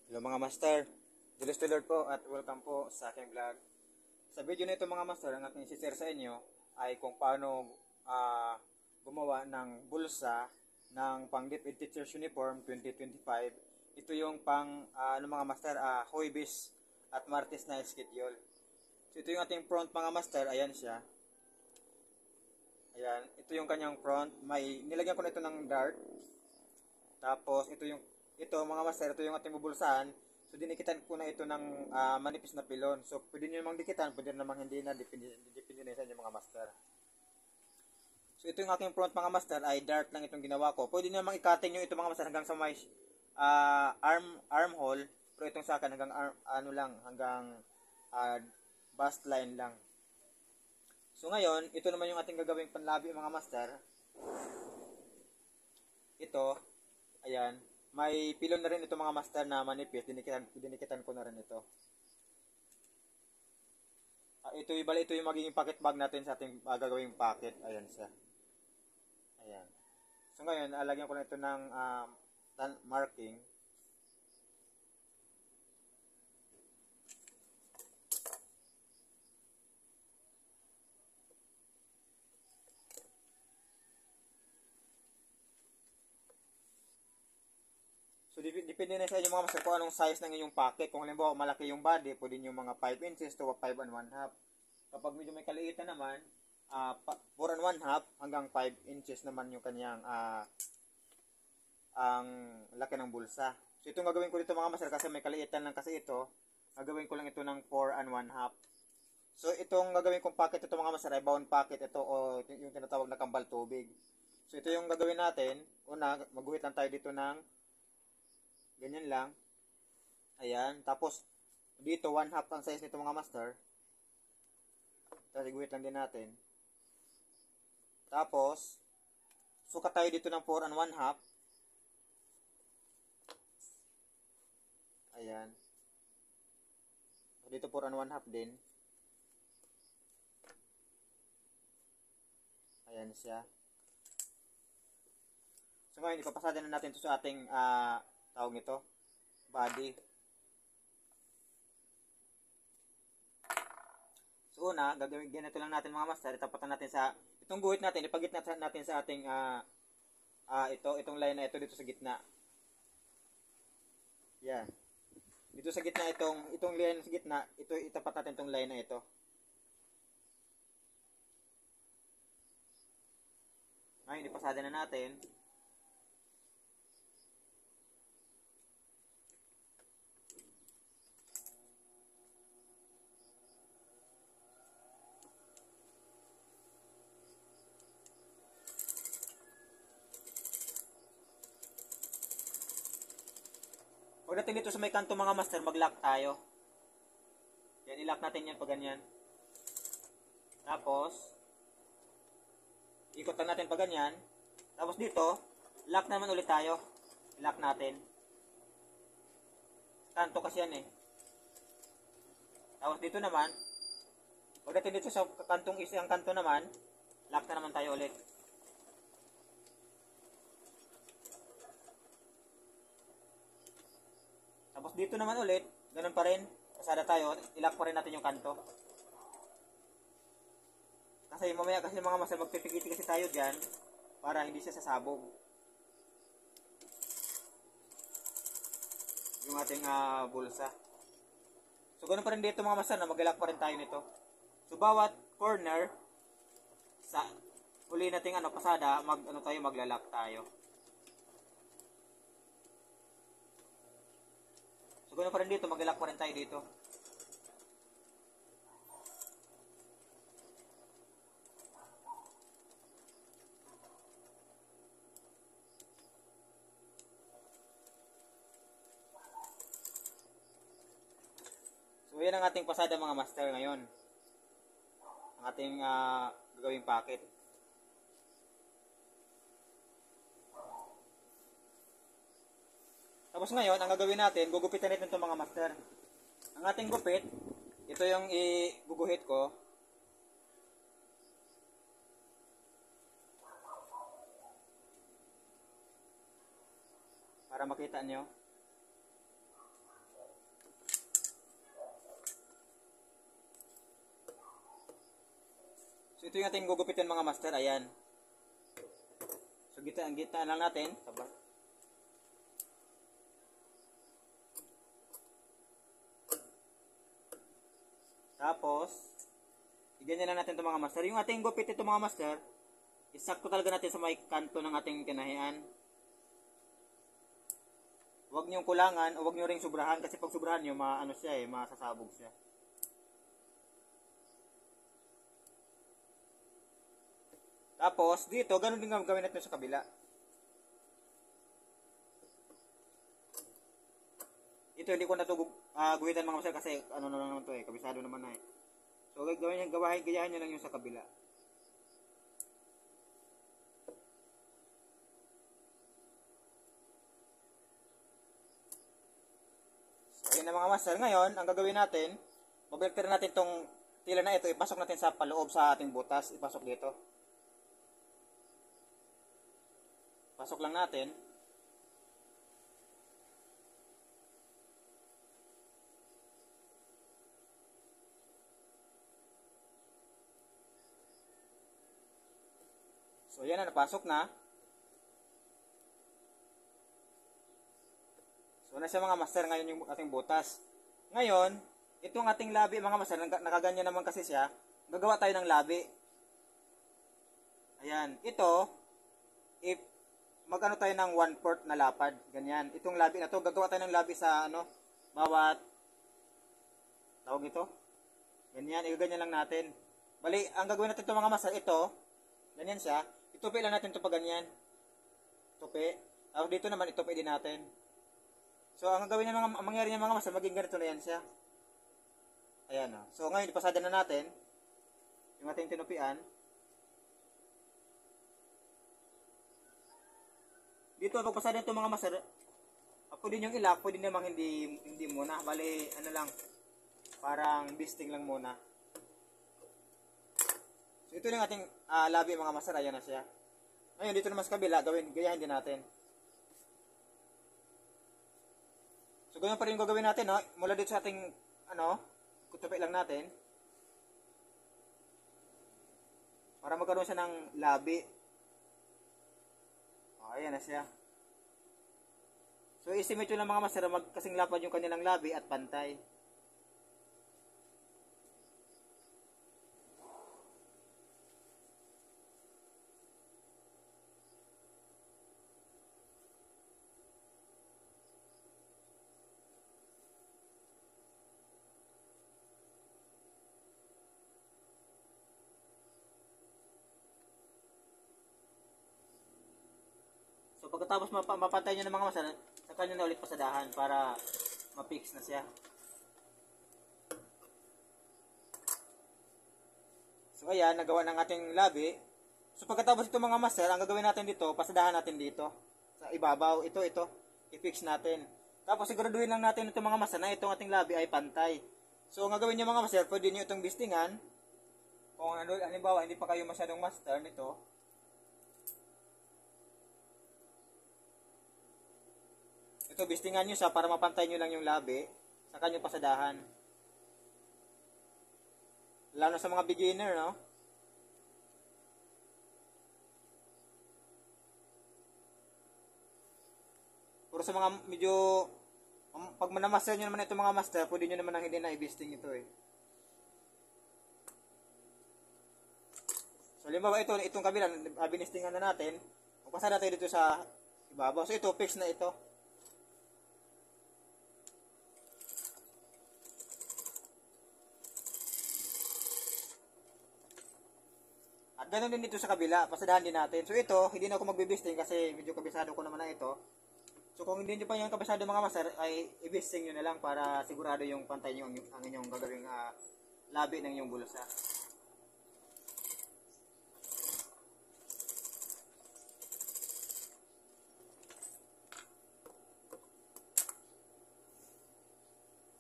Hello mga master, Julius Lord po at welcome po sa aking vlog. Sa video na ito mga master, ang aking isi-share sa inyo ay kung paano gumawa ng bulsa ng pang DepEd Teachers Uniform 2025. Ito yung pang mga master, Huwebes at Martes na schedule. So ito yung ating front mga master, ayan siya. Ayan, ito yung kanyang front. Nilagyan ko na ito ng dart. Tapos ito mga master, ito yung ating bubulsahan. So dinikitan ko na ito ng manipis na pilon. So pwede nyo namang dikitan, pwede namang hindi na, depende na sa inyo mga master. So ito yung aking front mga master, ay dart lang itong ginawa ko. Pwede nyo namang i-cutting nyo ito mga master hanggang sa may armhole. Pero itong sa akin hanggang hanggang bust line lang. So ngayon, ito naman yung ating gagawing panlabi mga master. Ito, ayan. May pilon na rin ito mga master na manipis. Dinikitan ko na rin ito. Ito yung magiging pocket bag natin sa ating gagawing pocket. Ayan siya. Ayan. So ngayon, lagyan ko na ito ng marking. So, depende na sa inyo mga master kung anong size ng inyong pocket. Kung halimbawa malaki yung body, pwede nyo mga 5 inches to 5 and 1 half. Kapag medyo may kaliitan naman, 4 and 1 half hanggang 5 inches naman yung kanyang ang laki ng bulsa. So, itong gagawin ko dito mga master kasi may kaliitan lang kasi ito. Gagawin ko lang ito ng 4 and 1 half. So, itong gagawin kong pocket ito mga master ay bound pocket ito o yung tinatawag na kambal tubig. So, ito yung gagawin natin. Una, magguhit lang tayo dito ng ganyan lang. Ayan. Tapos, dito, 1 half ang size nito mga master. Tapos, iguhit lang din natin. Tapos, sukat tayo dito ng 4 and 1 half. Ayan. So, dito 4 and 1 half din. Ayan siya. So, ngayon, ipapasada na natin ito sa ating tawag nito, body. So una, gagawin ganito lang natin mga master, itapatan natin sa itong guhit natin, ipagit natin sa ating itong line na ito dito sa gitna. Yan. Dito sa gitna itong line sa gitna, ito itapat natin itong line na ito. Ngayon, ipasada na natin. Pagdating dito sa may kanto mga master, mag-lock tayo. Yan, i-lock natin yan pag ganyan. Tapos, ikot lang natin pag ganyan. Tapos dito, lock naman ulit tayo. I-lock natin. Kanto kasi yan eh. Tapos dito naman, pagdating dito sa kantong isang kanto naman, lock na naman tayo ulit. Tapos dito naman ulit, ganun pa rin. Pasada tayo, ilock pa rin natin yung kanto. Kasi mamaya kasi mga master, magpipigiti kasi tayo dyan para hindi siya sasabog. Yung ating bulsa. So ganun pa rin dito mga master, na mag-ilock pa rin tayo nito. So bawat corner sa uli nating pasada, maglalak tayo. So, ganoon pa rin dito, mag-ilock pa rin tayo dito. So, yan ang ating pasada mga master ngayon. Ang ating gagawing packet. Tapos ngayon, ang gagawin natin, gugupitan natin itong mga master. Ang ating gupit, ito yung iguguhit ko. Para makita nyo. ito yung ating gugupitin mga master. Ayan. So, gitna lang natin. Tapos, iganyan lang natin ito mga master. Yung ating gupit ito mga master, isakto talaga natin sa may kanto ng ating kinahian. Huwag niyong kulangan o huwag niyo ring sobrahan kasi pag sobrahan niyo, masasabog siya. Tapos, dito, ganun din gawin natin sa kabila. Ito, hindi ko na ito guhitan mga master kasi ano na naman ito kabisado naman na So, gayahin nyo lang yung sa kabila. So, ayun na mga master. Ngayon, ang gagawin natin, mabalter natin itong tila na ito, ipasok natin sa paloob sa ating butas. Ipasok dito. Pasok lang natin. So, yan na, napasok na. So, na siya mga master ngayon yung ating butas. Ngayon, itong ating labi mga master, nakaganyan naman kasi siya, gagawa tayo ng labi. Ayan, ito, if magano tayo ng 1/4 na lapad, ganyan. Itong labi na to, gagawa tayo ng labi sa bawat, tawag ito, ganyan, igaganyan lang natin. Bali, ang gagawin natin ito mga master, ito, ganyan siya. Itupi lang natin ito pa ganyan. Tupi. Tapos dito naman itupi din natin. So ang gagawin niya mangyari niya mga master, maging ganito na yan siya. Ayan o. So ngayon ipasada na natin yung ating tinupian. Dito pag pasada ito mga master, pwede yung ilak, pwede namang hindi muna. Bali ano lang, parang bisting lang muna. So, ito yung ating labi mga master. Ayan na siya. Ngayon, dito naman sa kabila, gayahin din natin. So, ganyan pa rin yung gagawin natin, no? Mula dito sa ating, kutupi lang natin. Para magkaroon siya ng labi. Ayan na siya. So, estimate yun lang mga master, magkasing lapad yung kanilang labi at pantay. So pagkatapos mapatay nyo ng mga master, saka nyo na ulit pasadahan para ma-fix na siya. So ayan, nagawa ng ating labi. So pagkatapos ito mga master, ang gagawin natin dito, pasadahan natin dito. Sa ibabaw, ito, i-fix natin. Tapos siguraduhin lang natin ito mga master na itong ating labi ay pantay. So ang gagawin nyo mga master, pwede nyo itong bistingan. Kung halimbawa, hindi pa kayo masyadong master nito, ito, bistingan nyo siya para mapantay nyo lang yung labi. Saka nyo pasadahan. Lalo sa mga beginner, no? Pero sa mga medyo, pag manamaster nyo naman ito mga master, pwede nyo naman ang hindi na i-bisting ito eh. So, halimbawa itong kabila, binistingan na natin. Magpasada tayo dito sa ibabaw. So, ito, fix na ito. Ganun din dito sa kabila, pasadahan din natin. So ito, hindi na ako magbibisting kasi medyo kabisado ko naman na ito. So kung hindi nyo pa yung kabisado mga master, ay ibisting nyo na lang para sigurado yung pantay nyo ang inyong gagawing labi ng inyong bulsa.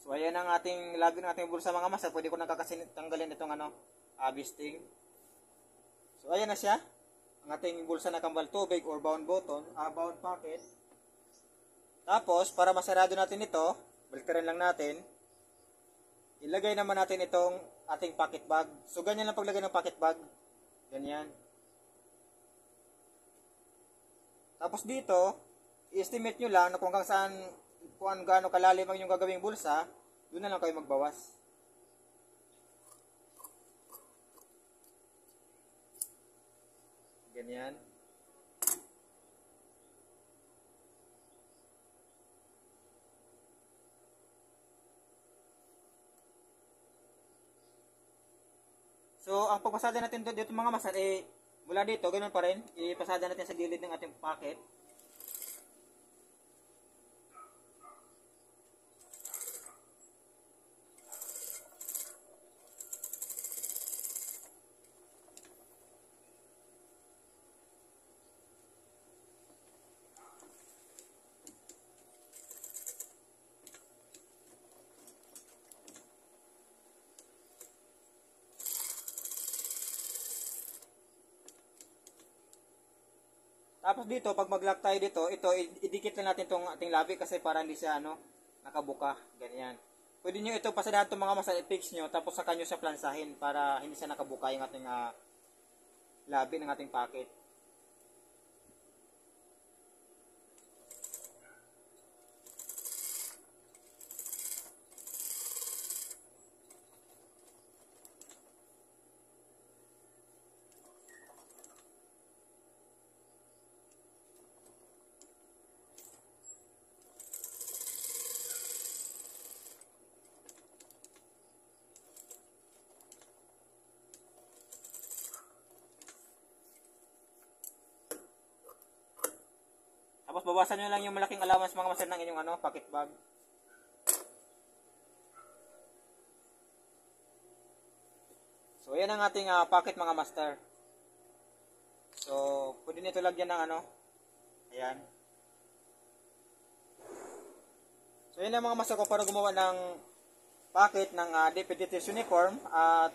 So ayan ang ating labi ng ating bulsa mga master. Pwede ko nang tanggalin itong bisting. So ayan na siya, ang ating bulsa na kambal tubig or bound pocket. Tapos para masarado natin ito, baliktaran lang natin. Ilagay naman natin itong ating pocket bag. So ganyan lang paglagay ng pocket bag. Ganyan. Tapos dito, i-estimate nyo lang na kung hanggang saan, kung gaano kalalim ang inyong gagawing bulsa, doon na lang kayo magbawas. Ganyan. So, ang pagpasada natin dito mga master, mula dito, ganoon pa rin, ipasada natin sa gilid ng ating pocket. Tapos dito, pag mag-lock tayo dito, ito, idikit lang natin itong ating labi kasi para hindi siya, nakabuka. Ganyan. Pwede nyo ito pasadahan itong mga masa, i-fix nyo, tapos saka nyo siya plansahin para hindi siya nakabuka yung ating labi ng ating pocket. Tapos bawasan nyo lang yung malaking allowance mga master ng inyong pocket bag. So ayan ang ating pocket mga master. So pwede nito lagyan ng ayan. So ayan ang mga master ko para gumawa ng pocket ng DPDT's uniform at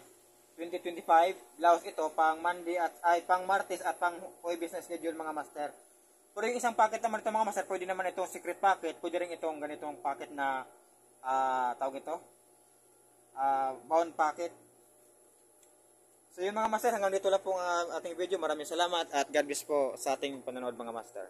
2025 blouse ito pang Monday pang Martes at pang Huwebes na schedule mga master. Pero yung isang pocket naman ito mga master, pwede naman itong secret pocket, pwede rin itong ganitong pocket na tawag ito bound pocket. So yung mga master, hanggang dito lang po ang ating video. Maraming salamat at God bless po sa ating panonood mga master.